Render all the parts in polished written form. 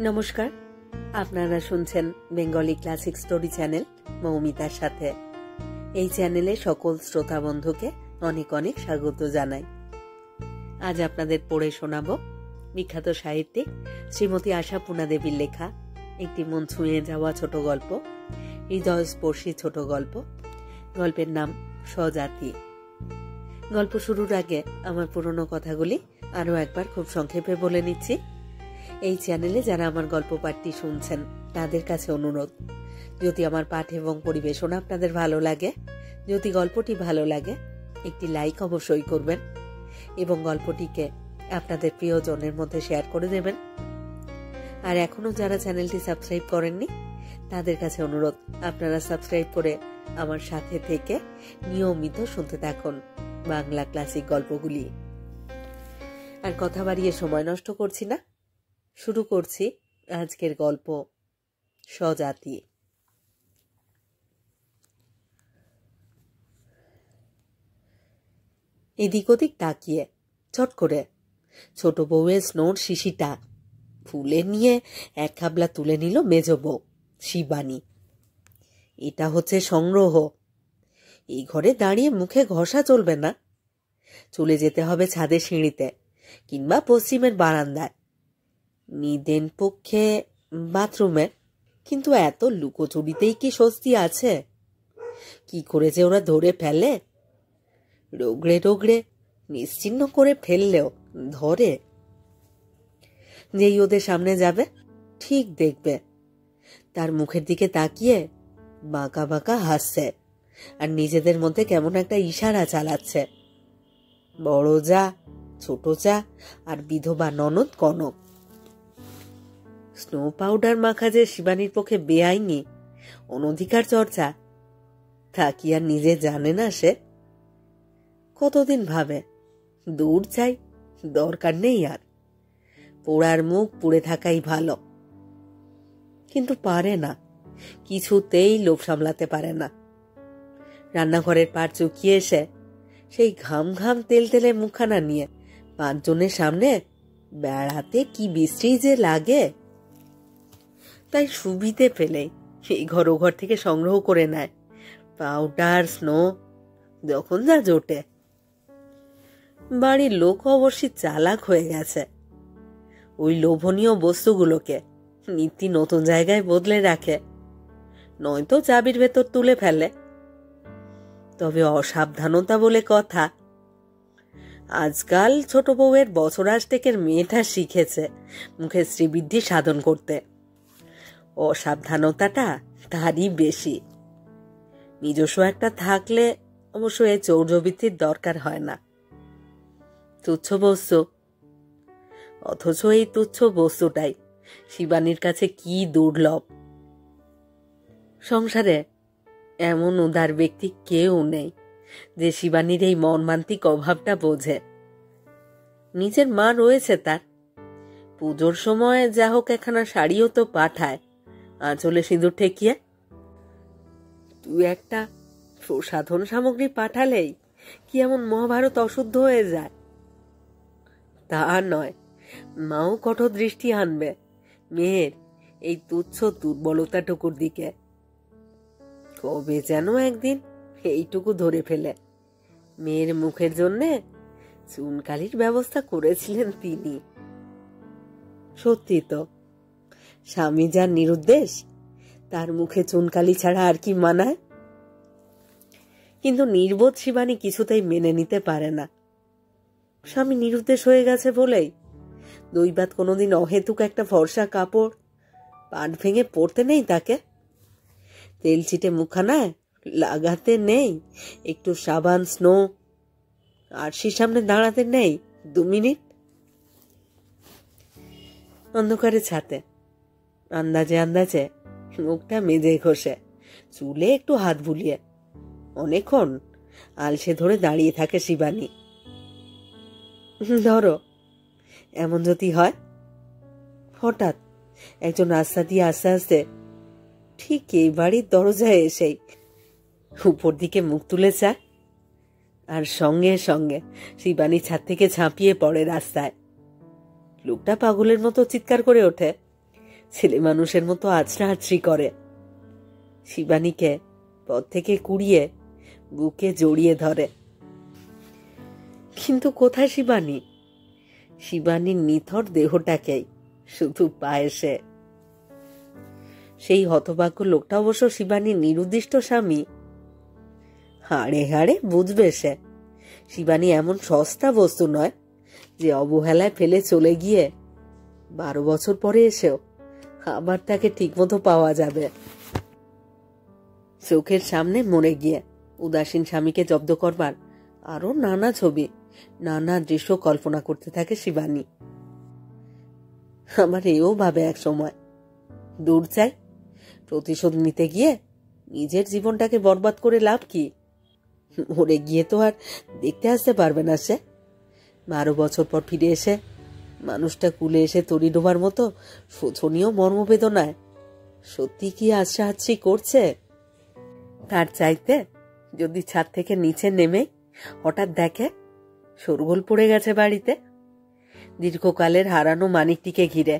নমস্কার, আপনারা শুনছেন বেঙ্গলি ক্লাসিক স্টোরি চ্যানেল মৌমিতার সাথে। এই চ্যানেলে সকল শ্রোতা বন্ধুকে অনেক অনেক স্বাগত জানাই। আজ আপনাদের পড়ে শোনাব বিখ্যাত সাহিত্যিক শ্রীমতী আশাপূর্ণা দেবীর লেখা একটি মন ছুঁয়ে যাওয়া ছোট গল্প, হৃদয়স্পর্শী ছোট গল্প। গল্পের নাম স্বজাতি। গল্প শুরুর আগে আমার পুরনো কথাগুলি আরো একবার খুব সংক্ষেপে বলে নিচ্ছি। এই চ্যানেলে যারা আমার গল্প পাঠটি শুনছেন তাদের কাছে অনুরোধ, যদি আমার পাঠ এবং পরিবেশনা আপনাদের ভালো লাগে, যদি গল্পটি ভালো লাগে, একটি লাইক অবশ্যই করবেন এবং গল্পটিকে আপনাদের প্রিয়জনের মধ্যে শেয়ার করে দেবেন। আর এখনো যারা চ্যানেলটি সাবস্ক্রাইব করেননি তাদের কাছে অনুরোধ, আপনারা সাবস্ক্রাইব করে আমার সাথে থেকে নিয়মিত শুনতে থাকুন বাংলা ক্লাসিক গল্পগুলি। আর কথা বাড়িয়ে সময় নষ্ট করছি না, শুরু করছি আজকের গল্প স্বজাতি। এদিক ওদিক তাকিয়ে চট করে ছোট বউয়ের স্নোর শিশিটা ফুলে নিয়ে এক খাবলা তুলে নিল মেজ বউ শিবানী। এটা হচ্ছে সংগ্রহ, এই ঘরে দাঁড়িয়ে মুখে ঘষা চলবে না, চলে যেতে হবে ছাদের সিঁড়িতে কিংবা পশ্চিমের বারান্দায়, নিদেন পক্ষে বাথরুমে। কিন্তু এত লুকোচুরিতেই কি স্বস্তি আছে? কি করে যে ওরা ধরে ফেলে, রোগড়ে রোগড়ে নিশ্চিহ্ন করে ফেললেও ধরে। যেই ওদের সামনে যাবে ঠিক দেখবে তার মুখের দিকে তাকিয়ে বাঁকা বাঁকা হাসছে আর নিজেদের মধ্যে কেমন একটা ইশারা চালাচ্ছে। বড় যা, ছোট যা আর বিধবা ননদ কনক। স্নো পাউডার মাখা যে শিবানীর পক্ষে বেআইনি, অনধিকার চর্চা, তা কি আর নিজে জানে না সে? কতদিন ভাবে দূর চাই, দরকার নেই আর, পোড়ার মুখ পুড়ে থাকাই ভালো। কিন্তু পারে না, কিছুতেই লোভ সামলাতে পারে না। রান্নাঘরের পার চুকিয়ে এসে সেই ঘাম ঘাম তেল তেলে মুখখানা নিয়ে পাঁচজনের সামনে বেড়াতে কি বিশ্রী যে লাগে। তাই সুবিধে পেলেই এই ঘর ও ঘর থেকে সংগ্রহ করে নেয় পাউডার, স্নো, যখন যা জোটে। বাড়ির লোক অবশ্যই চালাক হয়ে গেছে, ওই লোভনীয় বস্তুগুলোকে নিত্যি নতুন জায়গায় বদলে রাখে, নয়তো চাবির ভেতর তুলে ফেলে। তবে অসাবধানতা বলে কথা। আজকাল ছোট বউয়ের বছরাষ্টেকের মেয়েটা শিখেছে মুখে শ্রীবৃদ্ধি সাধন করতে। অসাবধানতাটা তারই বেশি। নিজস্ব একটা থাকলে অবশ্য এই চৌর্যবৃত্তির দরকার হয় না। তুচ্ছ বস্তু, অথচ এই তুচ্ছ বস্তুটাই শিবানীর কাছে কি দুর্লভ। সংসারে এমন উদার ব্যক্তি কেউ নেই যে শিবানীর এই মর্মান্তিক অভাবটা বোঝে। নিজের মা রয়েছে তার, পুজোর সময় যা হোক একখানা শাড়িও তো পাঠায় আঁচলে সিঁদুর ঠেকিয়ে। তুই একটা প্রসাধন সামগ্রী পাঠালেই কি এমন মহাভারত অশুদ্ধ হয়ে যায়? তা নয়, মাও কঠোর দৃষ্টি আনবে মেয়ের এই তুচ্ছ দুর্বলতাটুকুর দিকে। কবে যেন একদিন এইটুকু ধরে ফেলে মেয়ের মুখের জন্যে চুনকালির ব্যবস্থা করেছিলেন তিনি। সত্যি তো, স্বামী যার নিরুদ্দেশ তার মুখে চুনকালি ছাড়া আর কি মানায়? কিন্তু নির্বোধ শিবানী কিছুতেই মেনে নিতে পারে না। স্বামী নিরুদ্দেশ হয়ে গেছে বলেই দৈবাত কোনোদিন অহেতুক একটা ফর্সা কাপড় পাট ভেঙে পড়তে নেই তাকে, তেল ছিটে মুখখানায় লাগাতে নেই একটু সাবান, স্নো, আরশির সামনে দাঁড়াতে নেই 2 মিনিট। অন্ধকারে ছাতে আন্দাজে আন্দাজে মুখটা মেজে ঘষে চুলে একটু হাত বুলিয়ে অনেকক্ষণ আলসে ধরে দাঁড়িয়ে থাকে শিবানী। ধরো এমন যদি হয়, হঠাৎ একজন রাস্তা দিয়ে আস্তে আস্তে ঠিক এই বাড়ির দরজায় এসেই উপর দিকে মুখ তুলে চায়, আর সঙ্গে সঙ্গে শিবানী ছাদ থেকে ঝাঁপিয়ে পড়ে রাস্তায়। লোকটা পাগলের মতো চিৎকার করে ওঠে, ছেলে মানুষের মতো আছড়া আছড়ি করে। শিবানীকে পথ থেকে কুড়িয়ে বুকে জড়িয়ে ধরে। কিন্তু কোথায় শিবানী? শিবানীর নিথর দেহটাকেই শুধু পায় সে। সেই হতভাগ্য লোকটা অবশ্য শিবানীর নিরুদ্দিষ্ট স্বামী। হাড়ে হাড়ে বুঝবে সে, শিবানী এমন সস্তা বস্তু নয় যে অবহেলায় ফেলে চলে গিয়ে 12 বছর পরে এসেও আবার তাকে ঠিকমতো পাওয়া যাবে। চোখের সামনে মরে গিয়ে উদাসীন স্বামীকে জব্দ করবার আরো নানা ছবি, নানা দৃশ্য কল্পনা করতে থাকে শিবানী। আমার এও ভাবে এক সময়, দূর চাই, প্রতিশোধ নিতে গিয়ে নিজের জীবনটাকে বরবাদ করে লাভ কি? মরে গিয়ে তো আর দেখতে আসতে পারবে না সে। 12 বছর পর ফিরে এসে মানুষটা কুলে এসে তরি ডোবার মতো শোচনীয় মর্মবেদনায় সত্যি কি আশাহাচ্ছি করছে? তার চাইতে যদি ছাদ থেকে নিচে নেমে হঠাৎ দেখে শোরগোল পড়ে গেছে বাড়িতে, দীর্ঘকালের হারানো মানিকটিকে ঘিরে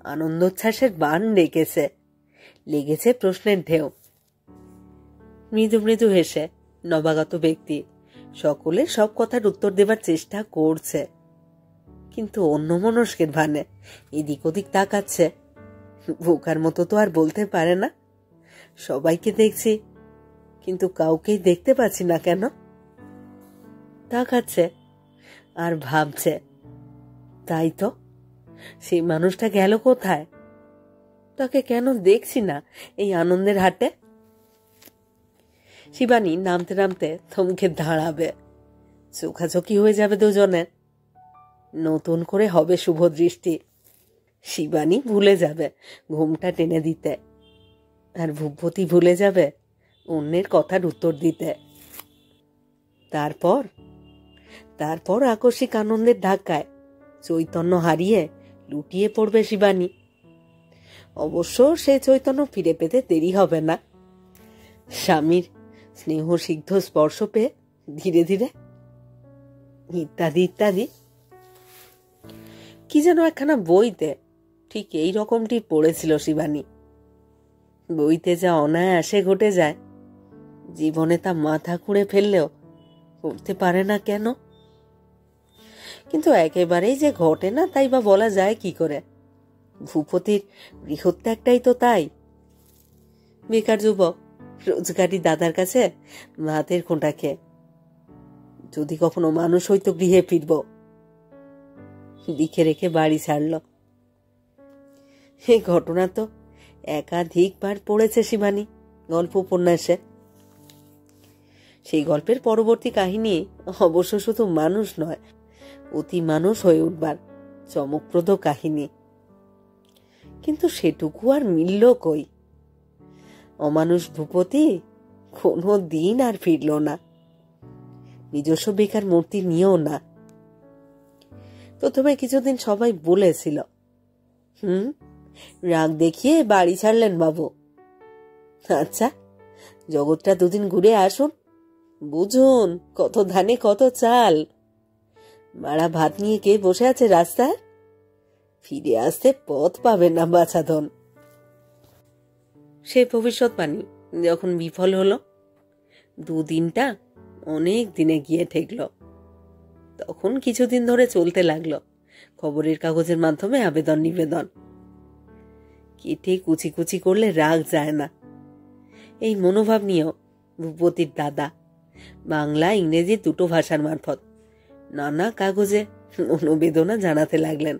আনন্দোচ্ছ্বাসের বান ডেকেছে, লেগেছে প্রশ্নের ঢেউ। মৃদু মৃদু হেসে নবাগত ব্যক্তি সকলে সব কথার উত্তর দেবার চেষ্টা করছে, কিন্তু অন্য মনস্কের ভানে এদিক ওদিক তাকাচ্ছে। বোকার মতো তো আর বলতে পারে না, সবাইকে দেখছি কিন্তু কাউকেই দেখতে পাচ্ছি না কেন। তাকাচ্ছে আর ভাবছে, তাই তো, সেই মানুষটা গেল কোথায়? তাকে কেন দেখছি না এই আনন্দের হাটে? শিবানী নামতে নামতে থমকে দাঁড়াবে, চোখাচোখি হয়ে যাবে দুজনের। নতুন করে হবে শুভ দৃষ্টি। শিবানী ভুলে যাবে ঘুমটা টেনে দিতে, আর ভূপতি ভুলে যাবে অন্যের কথার উত্তর দিতে। তারপর আকস্মিক আনন্দের ধাক্কায় চৈতন্য হারিয়ে লুটিয়ে পড়বে শিবানী। অবশ্য সে চৈতন্য ফিরে পেতে দেরি হবে না। স্বামীর স্নেহ সিগ্ধ স্পর্শ পেয়ে ধীরে ধীরে, ইত্যাদি ইত্যাদি। কি যেন একখানা বইতে ঠিক এই রকমটি পড়েছিল শিবানী। বইতে যা অনায়াসে ঘটে যায়, জীবনে তা মাথা খুঁড়ে ফেললেও করতে পারে না কেন? কিন্তু একেবারেই যে ঘটে না তাই বা বলা যায় কি করে? ভূপতির গৃহত্যাগটাই তো তাই। বেকার যুবক রোজগারি দাদার কাছে ভাতের খোঁটা খেয়ে যদি কখনো মানুষ হইতো গৃহে ফিরব, লিখে রেখে বাড়ি ছাড়ল। এই ঘটনা তো একাধিকবার পড়েছে শিবানী গল্প উপন্যাসে। সেই গল্পের পরবর্তী কাহিনী অবশ্য শুধু মানুষ নয়, অতি মানুষ হয়ে উঠবার চমকপ্রদ কাহিনী। কিন্তু সেটুকু আর মিলল কই? অমানুষ ভূপতি কোনো দিন আর ফিরল না, নিজস্ব বেকার মূর্তি নিয়েও না। প্রথমে কিছুদিন সবাই বলেছিল, রাগ দেখিয়ে বাড়ি ছাড়লেন বাবু। আচ্ছা, জগৎটা দুদিন ঘুরে আসুন, বুঝুন কত ধানে কত চাল। মারা ভাত নিয়ে কে বসে আছে রাস্তায়? ফিরে আসতে পথ পাবে না বাছাধন। সে ভবিষ্যৎবাণী যখন বিফল হলো, দুদিনটা অনেক দিনে গিয়ে ঠেকল। তখন কিছুদিন ধরে চলতে লাগলো খবরের কাগজের মাধ্যমে আবেদন নিবেদন। কেটে কুচি কুচি করলে রাগ যায় না, এই মনোভাব নিয়েও ভূপতির দাদা বাংলা ইংরেজি দুটো ভাষার মারফত নানা কাগজে অনুবেদনা জানাতে লাগলেন।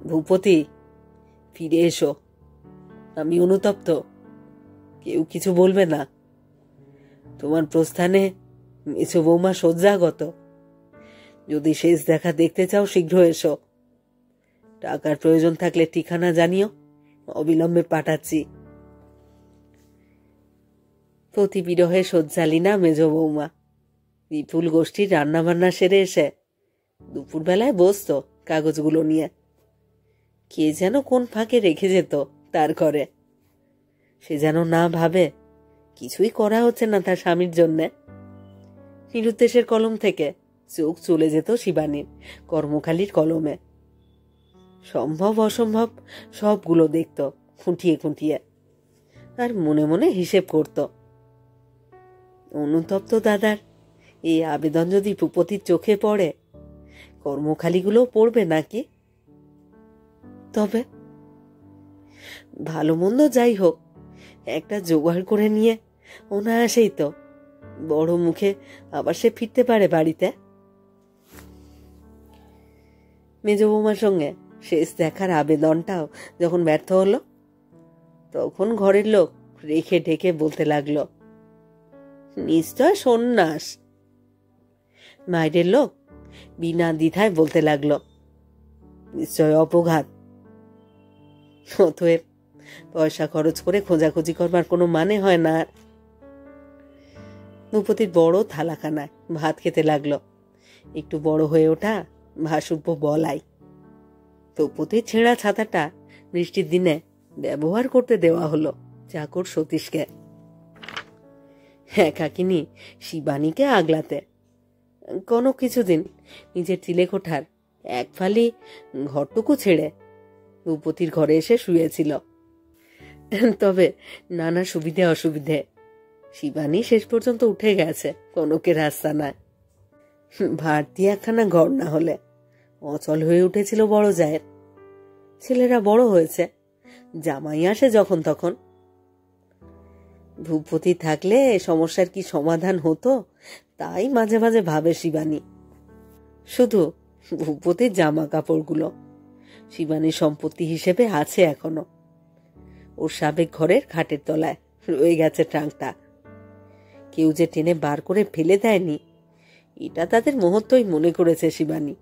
ভূপতি, ফিরে এসো, আমি অনুতপ্ত, কেউ কিছু বলবে না। তোমার প্রস্থানে মেছো বৌমা শয্যাগত, যদি শেষ দেখা দেখতে চাও শীঘ্র এসো। টাকার প্রয়োজন থাকলে ঠিকানা জানিও, অবিলম্বে পাঠাচ্ছি। প্রতি বিরহে শয্যালীনা মেজ বৌমা বিপুল গোষ্ঠীর রান্নাবান্না সেরে এসে দুপুরবেলায় বসত কাগজগুলো নিয়ে। কে যেন কোন ফাঁকে রেখে যেত তার ঘরে। সে যেন না ভাবে কিছুই করা হচ্ছে না তার স্বামীর জন্যে। নিরুদ্দেশের কলম থেকে চোখ চলে যেত শিবানীর কর্মখালির কলমে। সম্ভব অসম্ভব সবগুলো দেখত খুঁটিয়ে খুঁটিয়ে, আর মনে মনে হিসেব করত। অনুতপ্ত দাদার এই আবেদন যদি ভূপতির চোখে পড়ে, কর্মখালিগুলো পড়বে নাকি? তবে ভালো মন্দ যাই হোক, একটা জোগাড় করে নিয়ে অনায়াসেই তো বড় মুখে আবার সে ফিরতে পারে বাড়িতে। মেজ বৌমার সঙ্গে শেষ দেখার আবেদনটাও যখন ব্যর্থ হলো, তখন ঘরের লোক রেখে ঢেকে বলতে লাগলো, নিশ্চয় সন্ন্যাস। মায়ের লোক বিনা দ্বিধায় বলতে লাগলো, নিশ্চয় অপঘাত। অতএব পয়সা খরচ করে খোঁজাখুঁজি করবার কোনো মানে হয় না। ভূপতির বড় থালাখানায় ভাত খেতে লাগলো। একটু বড় হয়ে ওঠা ভাসুব্য বলাই। ভূপতির ছেঁড়া ছাতাটা বৃষ্টির দিনে ব্যবহার করতে দেওয়া হলো চাকর সতীশকে। একাকিনী শিবানীকে আগলাতে কনক কিছুদিন নিজের চিলেকোঠার এক ফালি ঘরটুকু ছেড়ে ভূপতির ঘরে এসে শুয়েছিল। তবে নানা সুবিধে অসুবিধে শিবানী শেষ পর্যন্ত উঠে গেছে কনকের আস্তানায়। ভারতী একখানা ঘর না হলে অচল হয়ে উঠেছিল বড় জায়ের। ছেলেরা বড় হয়েছে, জামাই আসে যখন তখন। ভূপতি থাকলে সমস্যার কি সমাধান হতো, তাই মাঝে মাঝে ভাবে শিবানী। শুধু ভূপতির জামা কাপড়গুলো শিবানীর সম্পত্তি হিসেবে আছে এখনো। ওর সাবেক ঘরের খাটের তলায় রয়ে গেছে ট্রাঙ্কটা। কেউ যে টেনে বার করে ফেলে দেয়নি, এটা তাদের মুহূর্তই মনে করেছে শিবানী।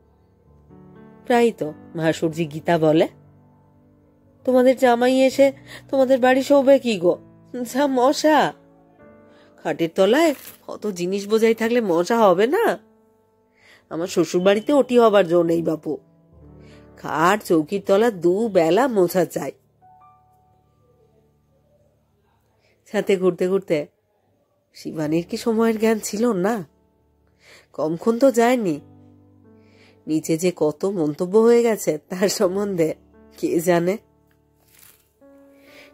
প্রায় তো ভাসুরজি গীতা বলে, তোমাদের জামাই এসে তোমাদের বাড়ি শোবে কি গো, যা মশা। খাটের তলায় অত জিনিস বোঝাই থাকলে মশা হবে না? আমার শ্বশুর বাড়িতে ওটি হবার জো নেই বাপু। খাট চৌকির তলা দুবেলা মোছা চাই। ছাতে ঘুরতে ঘুরতে শিবানীর কি সময়ের জ্ঞান ছিল না? কমক্ষণ তো যায়নি। নিচে যে কত মন্তব্য হয়ে গেছে তার সম্বন্ধে কে জানে।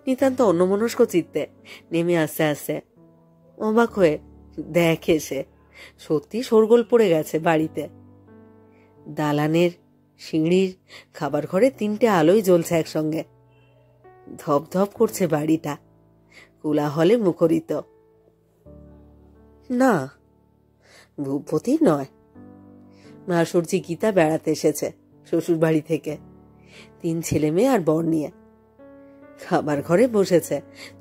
নিতান্ত অন্যমনস্ক চিত্তে নেমে আসতে আসতে অবাক হয়ে দেখে সে সত্যি শোরগোল পড়ে গেছে বাড়িতে। দালানের, সিঁড়ির, খাবার ঘরে 3টে আলোই জ্বলছে একসঙ্গে। ধপ ধপ করছে বাড়িটা, কোলাহলে মুখরিত। না, ভূপতি নয়, ভাসুরজি গীতা বেড়াতে এসেছে শ্বশুর বাড়ি থেকে 3 ছেলে মেয়ে আর বর নিয়ে। খাবার ঘরে বসেছে,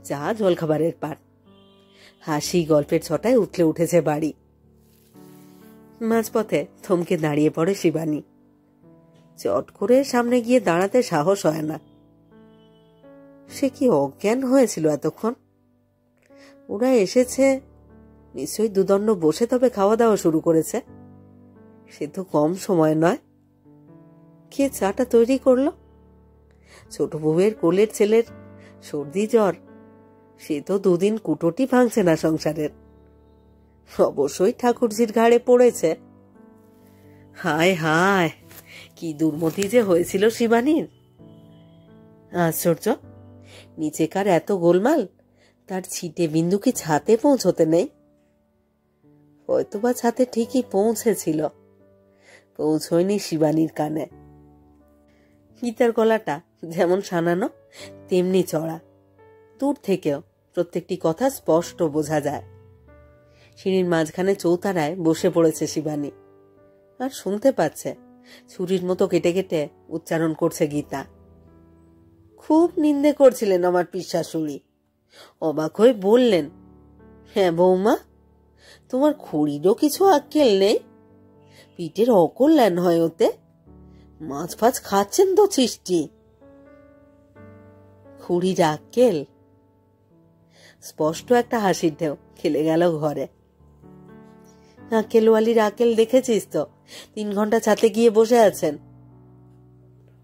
চা জলখাবারের পাট। হাসি গল্পের ছটায় উঠলে উঠেছে বাড়ি। মাঝপথে থমকে দাঁড়িয়ে পড়ে শিবানী। চট করে সামনে গিয়ে দাঁড়াতে সাহস হয় না। সে কি অজ্ঞান হয়েছিল এতক্ষণ? ওরা এসেছে, নিশ্চয়ই দুদণ্ড বসে তবে খাওয়া দাওয়া শুরু করেছে। সে তো কম সময় নয়। কে চাটা তৈরি করলো? ছোট বউয়ের কোলের ছেলের সর্দি জ্বর, সে তো 2 দিন কুটোটি ভাঙছে না সংসারের। অবশ্যই ঠাকুরজির ঘাড়ে পড়েছে। হায় হায়, কি দুর্মতি যে হয়েছিল শিবানীর। আশ্চর্য, নিচেকার এত গোলমাল তার ছিটে বিন্দু কি ছাতে পৌঁছতে নেই? হয়তোবা ছাতে ঠিকই পৌঁছেছিল, পৌঁছয়নি শিবানীর কানে। গীতার গলাটা যেমন সানানো তেমনি চড়া। দূর থেকেও প্রত্যেকটি কথা স্পষ্ট বোঝা যায়। সিঁড়ির মাঝখানে চৌতারায় বসে পড়েছে শিবানী, আর শুনতে পাচ্ছে ছুরির মতো কেটে কেটে উচ্চারণ করছে গীতা। খুব নিন্দে করছিলেন আমার পিসশাশুড়ি। অবাক হয়ে বললেন, হ্যাঁ বৌমা, তোমার খুড়িরও কিছু আক্কেল নেই? পিঠের অকল্যাণ হয় ওতে। মাছ ফাছ খাচ্ছেন তো সৃষ্টি। খুড়ির আক্কেল? স্পষ্ট একটা হাসির ঢেউ খেলে গেল ঘরে। আক্কেলওয়ালির আক্কেল দেখেছিস তো? 3 ঘন্টা ছাতে গিয়ে বসে আছেন।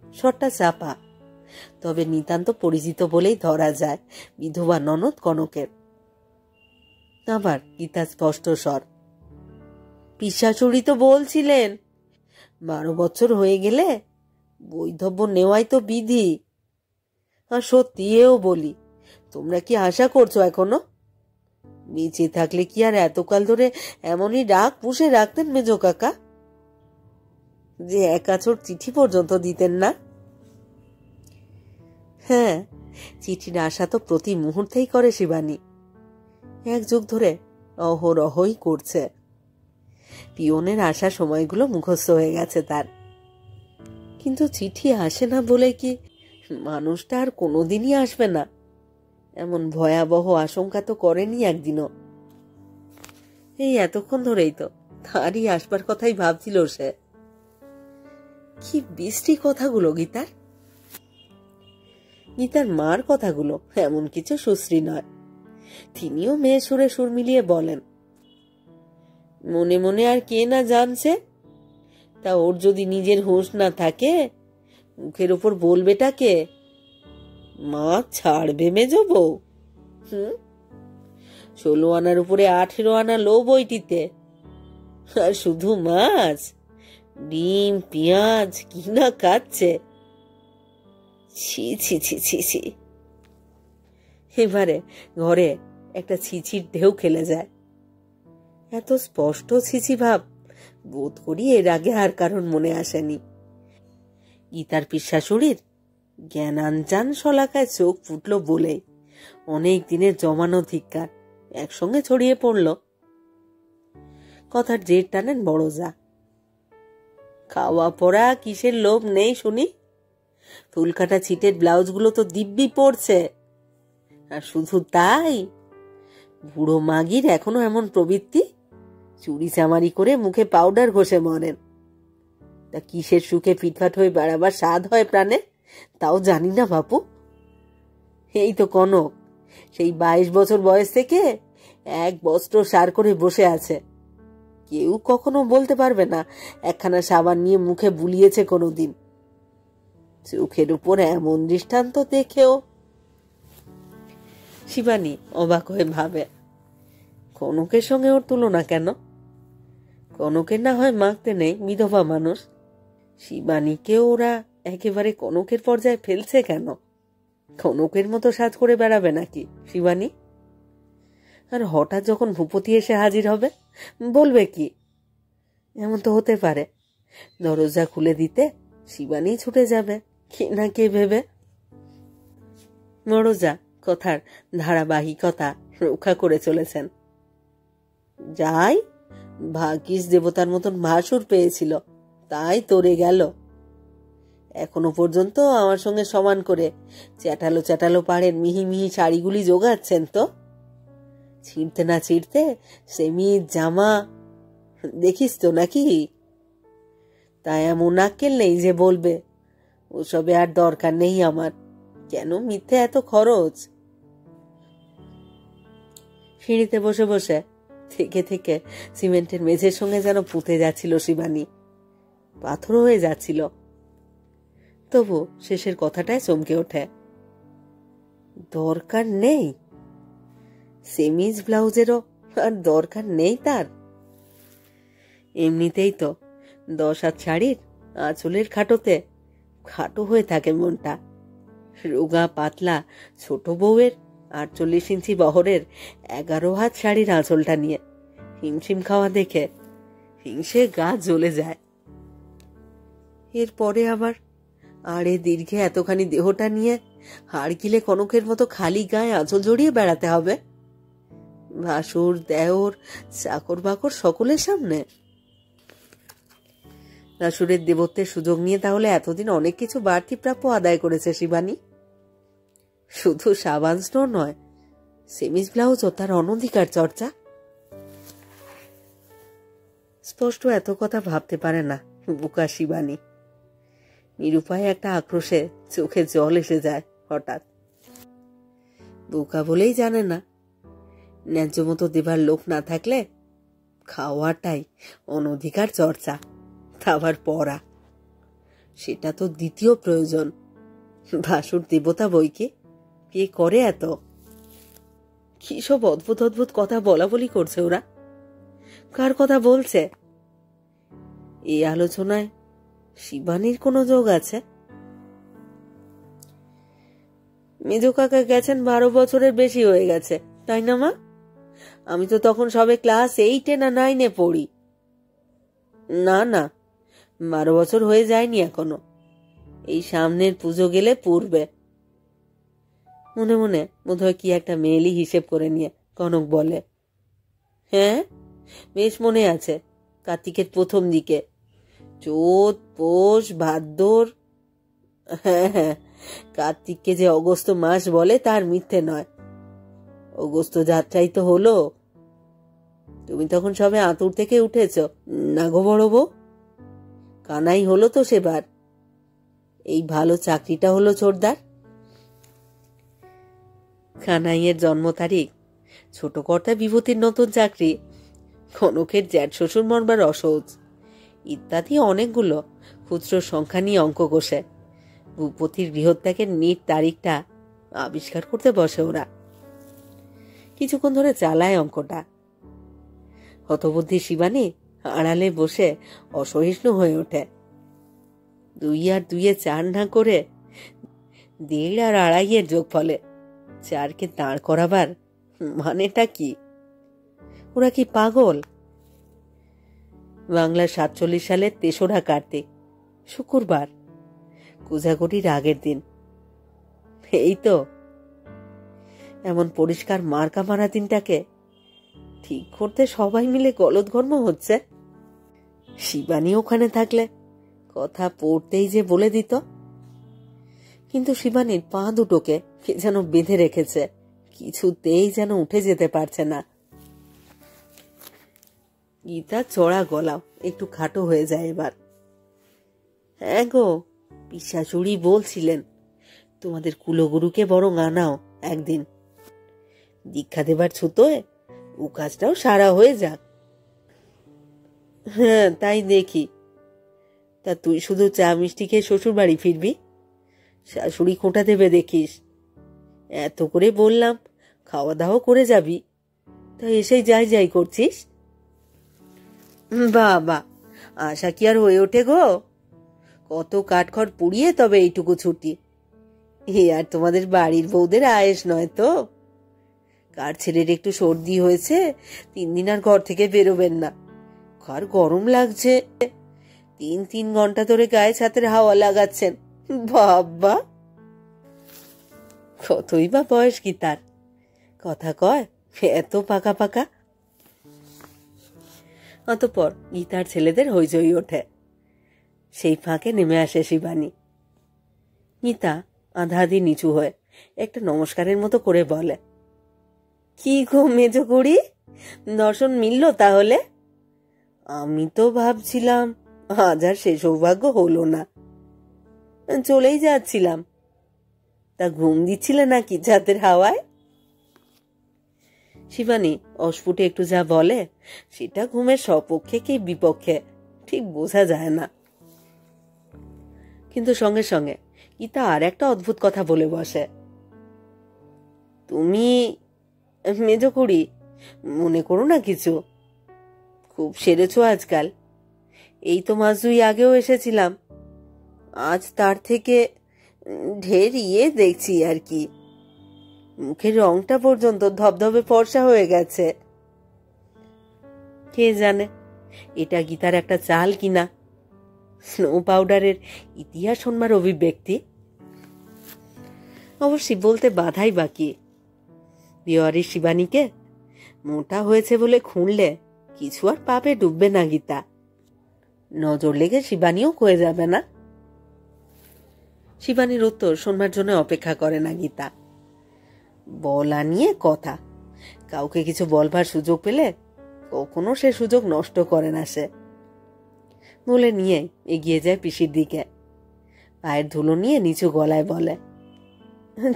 শটটা চাপা, তবে নিতান্ত পরিচিত বলেই ধরা যায় বিধবা ননদ কনকের। আবার গীতা স্পষ্ট স্বর, পিসশাশুড়ি তো বলছিলেন 12 বছর হয়ে গেলে বৈধব্য নেওয়াই তো বিধি। আর সত্যি এও বলি, তোমরা কি আশা করছো এখনো? বেঁচে থাকলে কি আর এতকাল ধরে এমনই রাগ পুষে রাখতেন মেজো কাকা, যে এক আঁচড় চিঠি পর্যন্ত দিতেন না? হ্যাঁ, চিঠির আশা তো প্রতি মুহূর্তেই করে শিবানী, এক যুগ ধরে অহরহই করছে। পিয়নের আসা সময়গুলো মুখস্থ হয়ে গেছে তার। কিন্তু চিঠি আসে না বলে কি মানুষটা আর কোনোদিনই আসবে না, এমন ভয়াবহ আশঙ্কা তো করেনি একদিনও। এই এতক্ষণ ধরেই তো তারই আসবার কথাই ভাবছিল সে। কি বিশ্রী কথাগুলো গীতার। গীতার মার কথাগুলো এমন কিছু সুশ্রী নয়। তিনিও মেয়ে সুরে সুর মিলিয়ে বলেন, মনে মনে আর কে না জানছে, তা ওর যদি নিজের হুঁশ না থাকে মুখের ওপর বলবেটাকে? মা ছাড়বে মেজো বউ? 16 আনার উপরে 18 আনা লো বইটিতে, আর শুধু মাছ, ডিম পেঁয়াজ কি না খাচ্ছে। ছি ছি ছি ছি ছি। এবারে ঘরে একটা ছিছির ঢেউ খেলে যায়। এত স্পষ্ট ছিছি ভাব বোধ করি এর আগে আর কারণ মনে আসেনি। গীতার পিসশাশুড়ির জ্ঞানাঞ্জান শলাকায় চোখ ফুটল বলেই অনেক দিনের জমানো ধিক্কার একসঙ্গে ছড়িয়ে পড়ল। কথার জের টানেন বড় যা। খাওয়া পড়া কিসের লোভ নেই শুনি? ফুলকাটা ছিটের ব্লাউজগুলো তো দিব্যি পড়ছে। আর শুধু তাই, বুড়ো মাগির এখনো এমন প্রবৃত্তি, চুরি চামারি করে মুখে পাউডার ঘষে মরেন। তা কিসের সুখে ফিটফাট হয়ে বেড়াবার স্বাদ হয় প্রাণে, তাও জানি না বাপু। এই তো কনক, সেই 22 বছর বয়স থেকে এক বস্ত্র সার করে বসে আছে। কেউ কখনো বলতে পারবে না একখানা সাবান নিয়ে মুখে বুলিয়েছে কোনোদিন। চোখের উপর এমন দৃষ্টান্ত দেখেও শিবানী অবাক হয়ে ভাবে, কনকের সঙ্গে ওর তুলনা কেন? কনকের না হয় মাখতে নেই, বিধবা মানুষ। শিবানীকে ওরা একেবারে কনকের পর্যায়ে ফেলছে কেন? কনকের মতো সাজ করে বেড়াবে নাকি শিবানী? আর হঠাৎ যখন ভূপতি এসে হাজির হবে, বলবে কি? এমন তো হতে পারে দরজা খুলে দিতে শিবানী ছুটে যাবে কি না কে ভেবে। মরজা কথার ধারাবাহিকতা রক্ষা করে চলেছেন। যাই, ভাগ্যিস দেবতার মতন ভাসুর পেয়েছিল, তাই তরে গেল। এখনো পর্যন্ত আমার সঙ্গে সমান করে চ্যাটালো চ্যাটালো পাড়ের মিহি মিহি শাড়িগুলি জোগাচ্ছেন তো। ছিঁড়তে না ছিঁড়তে সেমির জামা দেখিস তো নাকি? তাই এমন আক্কেল নেই যে বলবে ওসবে আর দরকার নেই আমার। কেন মিথ্যে এত খরচ? সিঁড়িতে বসে বসে থেকে থেকে সিমেন্টের মেঝের সঙ্গে যেন পুঁতে যাচ্ছিল শিবানী, পাথর হয়ে যাচ্ছিল। তবু শেষের কথাটায় চমকে ওঠে। দরকার নেই? সেমিজ ব্লাউজেরও আর দরকার নেই তার? এমনিতেই তো 10 হাত শাড়ির আঁচলের খাটোতে খাটো হয়ে থাকে মনটা। রোগা পাতলা ছোট বউয়ের 48 ইঞ্চি বহরের 11 হাত শাড়ির আঁচলটা নিয়ে হিমশিম খাওয়া দেখে হিংসে গা জ্বলে যায়। এরপরে আবার আড়ে দীর্ঘে এতখানি দেহটা নিয়ে হাড় গিলে কনকের মতো খালি গায়ে আঁচল জড়িয়ে বেড়াতে হবে ভাসুর, দেওর, চাকর বাকর সকলের সামনে। ভাসুরের দেবত্বের সুযোগ নিয়ে তাহলে এতদিন অনেক কিছু বাড়তি প্রাপ্য আদায় করেছে শিবানী। শুধু সাবান স্টোর নয়, সেমিজ ব্লাউজও তার অনধিকার চর্চা। স্পষ্ট এত কথা ভাবতে পারে না বোকা শিবানী। নিরুপায় একটা আক্রোশে চোখে জল এসে যায় হঠাৎ। বোকা বলেই জানে না ন্যায্য মতো দেবার লোক না থাকলে খাওয়াটাই অনধিকার চর্চা, খাবার পড়া সেটা তো দ্বিতীয় প্রয়োজন। ভাসুর দেবতা বইকে কে করে এত? কি সব অদ্ভুত অদ্ভুত কথা বলা বলি করছে ওরা। কার কথা বলছে? এই আলোচনায় শিবানীর কোনো যোগ আছে? মেজ কাকা গেছেন 12 বছরের বেশি হয়ে গেছে, তাই না মা? আমি তো তখন সবে ক্লাস 8 না 9 পড়ি। না না, 12 বছর হয়ে যায়নি এখনো, এই সামনের পুজো গেলে পূর্বে। মনে মনে বোধহয় কি একটা মেয়েলি হিসেব করে নিয়ে কনক বলে, হ্যাঁ বেশ মনে আছে, কার্তিকের প্রথম দিকে, চৈত, পৌষ, ভাদ্র। হ্যাঁ হ্যাঁ, কার্তিককে যে অগস্ত মাস বলে তার মিথ্যে নয়। অগস্ত যাত্রাই তো হলো। তুমি তখন সবে আঁতুর থেকে উঠেছ না গো বড় বউ? কানাই হলো তো সেবার। এই ভালো চাকরিটা হলো ছোটদার। কানাইয়ের জন্ম তারিখ, ছোট কর্তা বিভূতির নতুন চাকরি, কনকের জ্যাঠ শ্বশুর মরবার অসহজ, ইত্যাদি অনেকগুলো খুচরো সংখ্যা নিয়ে অঙ্ক কষে ভূপতির গৃহত্যাগের নিট তারিখটা আবিষ্কার করতে বসে ওরা। কিছুক্ষণ ধরে চালায় অঙ্কটা। হতবুদ্ধি শিবানী আড়ালে বসে অসহিষ্ণু হয়ে ওঠে। 2 আর 2 4 না করে 1.5 আর 2.5 যোগ ফলে 4কে দাঁড় করাবার মানেটা কি? ওরা কি পাগল? বাংলা 47 সালের 3রা কার্তিক, শুক্রবার, কোজাগরির আগের দিন। এই তো এমন পরিষ্কার মার্কা মারা দিনটাকে ঠিক করতে সবাই মিলে গলদঘর্ম হচ্ছে। শিবানী ওখানে থাকলে কথা পড়তেই যে বলে দিত, কিন্তু শিবানীর পা দুটোকে কে যেন বেঁধে রেখেছে, কিছুতেই যেন উঠে যেতে পারছে না। গীতা চড়া গলাও একটু খাটো হয়ে যায় এবার। হ্যাঁ গো, পিসাচুরি বলছিলেন তোমাদের কুলগুরুকে বরং আনাও একদিন, দীক্ষা দেবার ছুতোয় ও কাজটাও সারা হয়ে যাক। হ্যাঁ তাই দেখি। তা তুই শুধু চা মিষ্টি খেয়ে শ্বশুর বাড়ি ফিরবি? শাশুড়ি খোঁটা দেবে দেখিস। এত করে বললাম খাওয়া দাওয়া করে যাবি, তা এসেই যাই যাই করছিস। বাবা, আশা কি আর হয়ে ওঠে গো? কত কাঠখড় পুড়িয়ে তবে এইটুকু ছুটি। এ আর তোমাদের বাড়ির বউদের আয়েস নয় তো। কার ছেলের একটু সর্দি হয়েছে, 3 দিন আর ঘর থেকে বেরোবেন না। কার গরম লাগছে, 3 ঘন্টা ধরে গায়ে ছাতের হাওয়া লাগাচ্ছেন। বাবা, কতই বা বয়স কি তার, কথা কয় এত পাকা পাকা। অতঃপর গীতার ছেলেদের হইচই ওঠে। সেই ফাঁকে নেমে আসে শিবানী। গীতা আধা আধি নিচু হয়ে একটা নমস্কারের মতো করে বলে, কি গো মেজ করি, দর্শন মিলল তাহলে? আমি তো ভাবছিলাম আজ আর সে সৌভাগ্য হলো না, চলেই যাচ্ছিলাম। তা ঘুম দিচ্ছিলে নাকি ছাতের হাওয়ায়? শিবানী অস্ফুটে একটু যা বলে সেটা ঘুমের সপক্ষে কি বিপক্ষে ঠিক বোঝা যায় না। কিন্তু সঙ্গে সঙ্গে গীতা আর একটা অদ্ভুত কথা বলে বসে। তুমি মেজ কুড়ি, মনে করো না কিছু, খুব সেরেছ আজকাল। এই তো মাস 2 আগেও এসেছিলাম, আজ তার থেকে ঢের দেখছি আর কি। মুখের রংটা পর্যন্ত ধবধবে ফর্সা হয়ে গেছে। কে জানে এটা গীতার একটা চাল কিনা, স্নো পাউডারের ইতিহাস শোনবার অভিব্যক্তি। অবশ্যই বলতে বাধাই বাকি। বিহারি শিবানীকে মোটা হয়েছে বলে খুঁড়লে কিছু আর পাপে ডুববে না গীতা, নজর লেগে শিবানীও কয়ে যাবে না। শিবানীর উত্তর শোনবার জন্য অপেক্ষা করে না গীতা। বলা নিয়ে কথা, কাউকে কিছু বলবার সুযোগ পেলে কখনো সে সুযোগ নষ্ট করে না সে। বলে নিয়ে এগিয়ে যায় পিসির দিকে, পায়ের ধুলো নিয়ে নিচু গলায় বলে,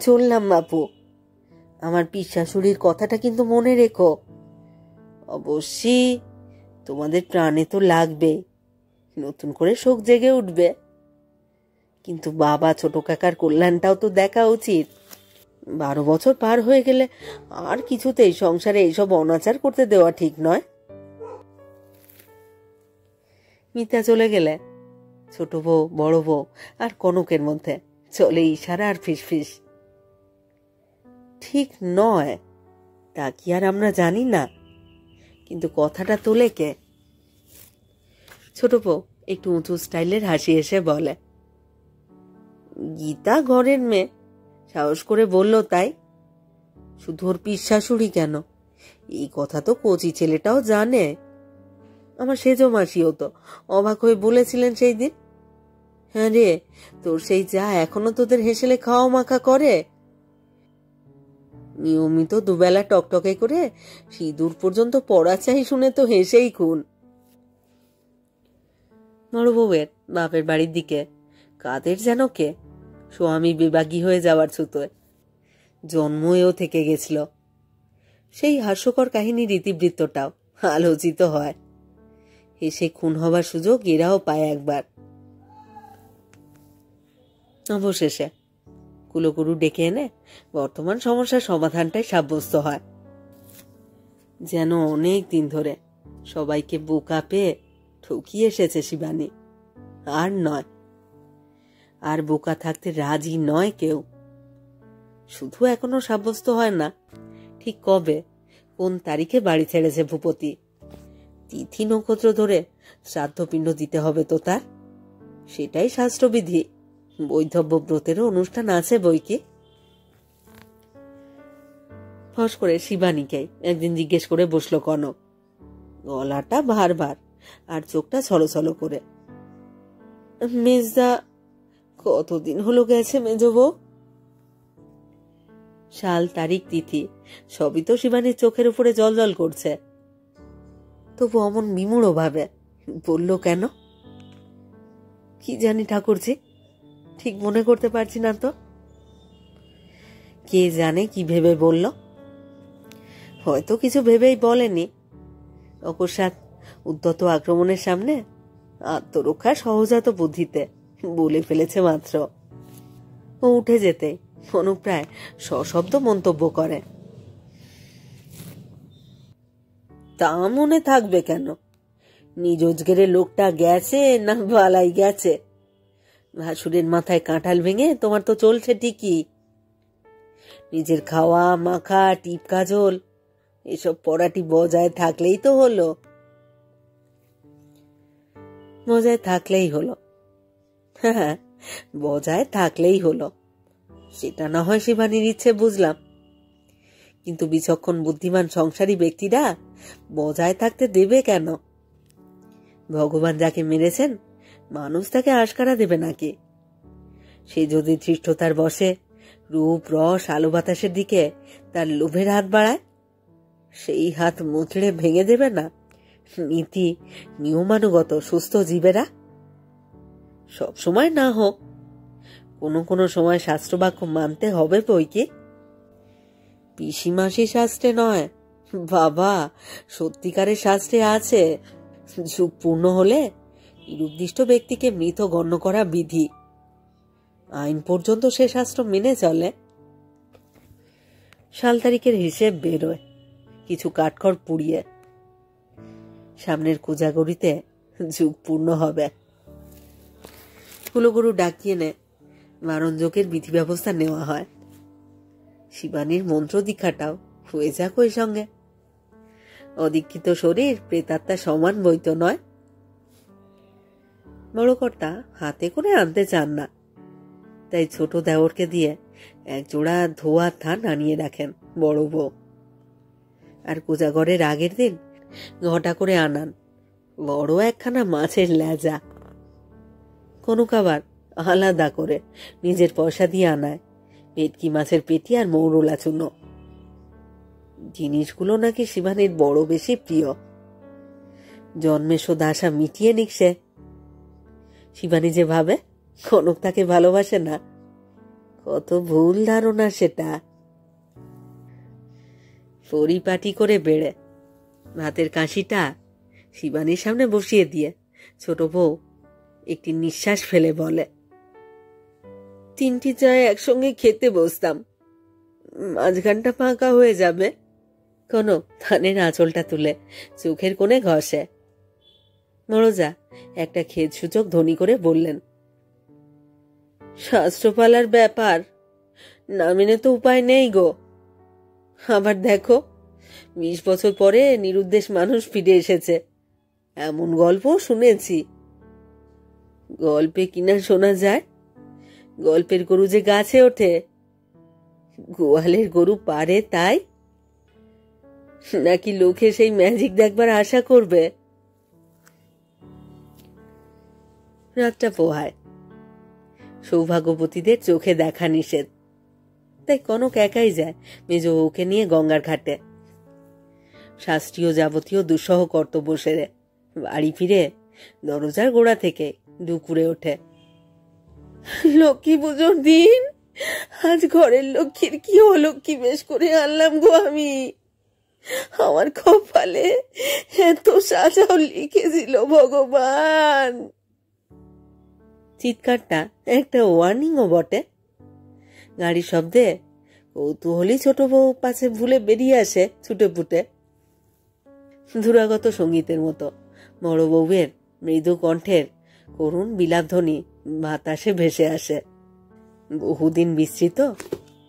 চললাম বাপু, আমার পিসাশুড়ির কথাটা কিন্তু মনে রেখো। অবশ্যই তোমাদের প্রাণে তো লাগবে, নতুন করে শোক জেগে উঠবে, কিন্তু বাবা ছোট কাকার কল্যাণটাও তো দেখা উচিত। 12 বছর পার হয়ে গেলে আর কিছুতেই সংসারে এইসব অনাচার করতে দেওয়া ঠিক নয়। মিতা চলে গেলে ছোট বউ, বড় বউ আর কনকের মধ্যে চলে ইশারা আর ফিসফিস। ঠিক নয় তা কি আর আমরা জানি না? কিন্তু কথাটা তোলে কে? ছোট বউ একটু উঁচু স্টাইলের হাসি এসে বলে, গীতা ঘরের মেয়ে, সাহস করে বলল তাই। শুধু ওর পিস শাশুড়ি কেন, এই কথা তো কচি ছেলেটাও জানে। আমার সেজো মাসিও তো অবাক হয়ে বলেছিলেন সেই দিন। হ্যাঁ রে, তোর সেই যা এখনো তোদের হেসেলে খাওয়া মাখা করে। নিয়মিত দুবেলা টকটকে করে সিঁদুর পর্যন্ত পড়া চাই শুনে তো হেসেই খুন। বড় বউয়ের বাপের বাড়ির দিকে কাদের যেন কে স্বামী বিবাগী হয়ে যাওয়ার ছুতোয় জন্মও থেকে গেছিল। সেই হাস্যকর কাহিনীর ইতিবৃত্তটাও আলোচিত হয়। হেসে খুন হবার সুযোগ এরাও পায় একবার। অবশেষে কুলগুরু ডেকে এনে বর্তমান সমস্যার সমাধানটাই সাব্যস্ত হয়। যেন অনেক দিন ধরে সবাইকে বোকা পেয়ে ঠকিয়ে এসেছে শিবানী। আর নয়, আর বোকা থাকতে রাজি নয় কেউ। শুধু এখনো সাব্যস্ত হয় না ঠিক কবে, কোন তারিখে বাড়ি ছেড়েছে ভূপতি। তিথি নক্ষত্র ধরে শ্রাদ্ধপিণ্ড দিতে হবে তো তার, সেটাই শাস্ত্রবিধি। বৈধব্য ব্রতেরও অনুষ্ঠান আছে বই কি। ফস করে শিবানীকে একদিন জিজ্ঞেস করে বসলো কনক, গলাটা ভার ভার আর চোখটা ছলছল করে, মেজদা কতদিন হলো গেছে মেজো বউ? সাল তারিখ তিথি সবই তো শিবানীর চোখের উপরে জল জল করছে। তবু অমন বিমূঢ় ভাবে বলল কেন? কি জানি ঠাকুরজি, ঠিক মনে করতে পারছি না তো। কে জানে কি ভেবে বলল, হয়তো কিছু ভেবেই বলেনি। অকস্মাৎ উদ্যত আক্রমণের সামনে আত্মরক্ষা সহজাত বুদ্ধিতে বলে ফেলেছে মাত্র। ও উঠে যেতে অনুপ্রায় সশব্দ মন্তব্য করে, তা মনে থাকবে কেন? নিজোজগেরে লোকটা গেছে না বালাই গেছে? ভাসুরের মাথায় কাঁঠাল ভেঙে তোমার তো চলছে ঠিকই। নিজের খাওয়া মাখা টিপ কাজল এসব পড়াটি বজায় থাকলেই তো হলো। বজায় থাকলেই হলো, হ্যাঁ বজায় থাকলেই হলো। সেটা না হয় শিবানীর ইচ্ছে বুঝলাম, কিন্তু বিচক্ষণ বুদ্ধিমান সংসারী ব্যক্তিরা বজায় থাকতে দেবে কেন? ভগবান যাকে মেরেছেন মানুষ তাকে আশকারা দেবে নাকি? সে যদি ধৃষ্টতার বশে রূপ রস আলো বাতাসের দিকে তার লোভের হাত বাড়ায়, সেই হাত মুচড়ে ভেঙে দেবে না নীতি নিয়মানুগত সুস্থ জীবেরা? সবসময় না হোক, কোনো কোনো সময় শাস্ত্রবাক্য মানতে হবে বই কি। পিসিমাসি শাস্ত্রে নয় বাবা, সত্যিকারের শাস্ত্রে আছে। যুগ পূর্ণ হলে নিরুদ্দিষ্ট ব্যক্তিকে মৃত গণ্য করা বিধি। আইন পর্যন্ত সে শাস্ত্র মেনে চলে। সাল তারিখের হিসেব বেরোয় কিছু কাঠখড় পুড়িয়ে। সামনের কোজাগরিতে যুগ পূর্ণ হবে। কুলগুরু ডাকিয়ে নে মারণযোগের বিধি ব্যবস্থা নেওয়া হয়। শিবানীর মন্ত্র দীক্ষাটাও হয়ে যাক ওই সঙ্গে। অদীক্ষিত শরীর প্রেতাত্মা সমান বইত নয়। বড় কর্তা হাতে করে আনতে চান না, তাই ছোট দেওরকে দিয়ে এক জোড়া ধোয়া থান আনিয়ে রাখেন বড় বউ। আর কোজাগরের আগের দিন ঘটা করে আনান বড় একখানা মাছের লেজা। কনক আবার আলাদা করে নিজের পয়সা দিয়ে আনায় ভেটকি মাছের পেটি আর মৌরলা চুনো। জিনিসগুলো নাকি শিবানীর বড় বেশি প্রিয়। জন্মে শোধা আশা মিটিয়ে নিক সে। শিবানী যে ভাবে কনক তাকে ভালোবাসে না, কত ভুল ধারণা সেটা। পরিপাটি করে বেড়ে ভাতের কাশিটা শিবানীর সামনে বসিয়ে দিয়ে ছোট বউ একটি নিঃশ্বাস ফেলে বলে, তিনটি চায় একসঙ্গে খেতে বসতাম, মাঝখানটা ফাঁকা হয়ে যাবে। কনক থানের আঁচলটা তুলে চোখের কোণে ঘষে। নরজা একটা খেদ সূচক ধ্বনি করে বললেন, শাস্ত্রপালার ব্যাপার, না মেনে তো উপায় নেই গো। আবার দেখো 20 বছর পরে নিরুদ্দেশ মানুষ ফিরে এসেছে, এমন গল্প শুনেছি। গল্পে কিনা শোনা যায় গল্পের গরু যে গাছে ওঠে, গোয়ালের গরু পারে তাই, নাকি লোকে সেই ম্যাজিক দেখবার আশা করবে? রাতটা পোহায়। সৌভাগ্যবতীদের চোখে দেখা নিষেধ, তাই কনক একাই যায় মেজ ওকে নিয়ে গঙ্গার ঘাটে। শাস্ত্রীয় যাবতীয় দুঃসহ কর্তব্য সেরে বাড়ি ফিরে দরজার গোড়া থেকে দুপুরে ওঠে। লক্ষ্মী পুজোর দিন আজ ঘরের লক্ষ্মীর কি অলক্ষ্মী বেশ করে আনলাম গো আমি। আমার কপালে এত সাজাও লিখেছিল ভগবান। চিৎকারটা একটা ওয়ার্নিংও বটে। গাড়ির শব্দে কৌতূহলী ছোট বউ পাশে ভুলে বেরিয়ে আসে ছুটে ফুটে। দুরাগত সঙ্গীতের মতো বড় বউয়ের মৃদু কণ্ঠের করুণ বিলাপধ্বনি বাতাসে ভেসে আসে। বহুদিন বিস্তৃত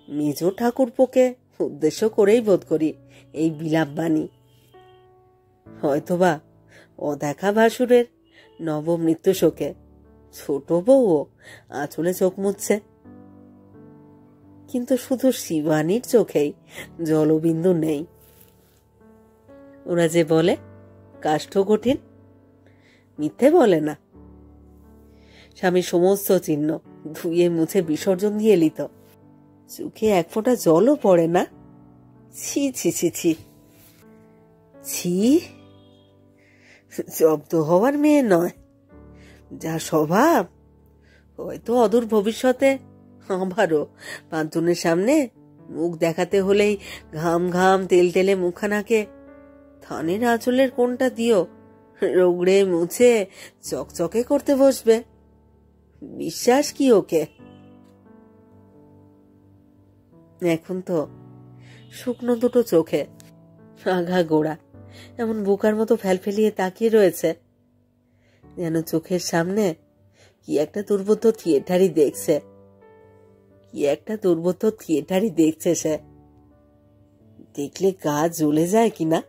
মেজ ঠাকুরপোকে উদ্দেশ্য করেই বোধ করি এই বিলাপ বাণী। হয়তোবা অদেখা ভাসুরের নবমৃত্যু শোকে ছোট বউও আঁচলে চোখ মুছছে, কিন্তু শুধু শিবানীর চোখেই জলবিন্দু নেই। ওরা যে বলে কাষ্ঠ কঠিন, মিথ্যে বলে না। স্বামীর সমস্ত চিহ্ন ধুয়ে মুছে বিসর্জন দিয়ে এলিত, চোখে এক ফোঁটা জলও পড়ে না। ছি ছি ছি ছি ছি, জব্দ হওয়ার মেয়ে নয়, যা স্বভাব। হয়তো অদূর ভবিষ্যতে আবারও 5 জনের সামনে মুখ দেখাতে হলেই ঘাম ঘাম তেল তেলে মুখখানাকে থানের আঁচলের কোনটা দিও রগড়ে মুছে চকচকে করতে বসবে। বিশ্বাস কি ওকে? এখন তো শুকনো দুটো চোখে আঘা গোড়া এমন বোকার মতো ফেলফেলিয়ে তাকিয়ে রয়েছে, যেন চোখের সামনে কি একটা দুর্বোধ্য থিয়েটারই দেখছে। কি একটা দুর্বোধ্য থিয়েটারই দেখছে সে। দেখলে গা জ্বলে যায় কিনা।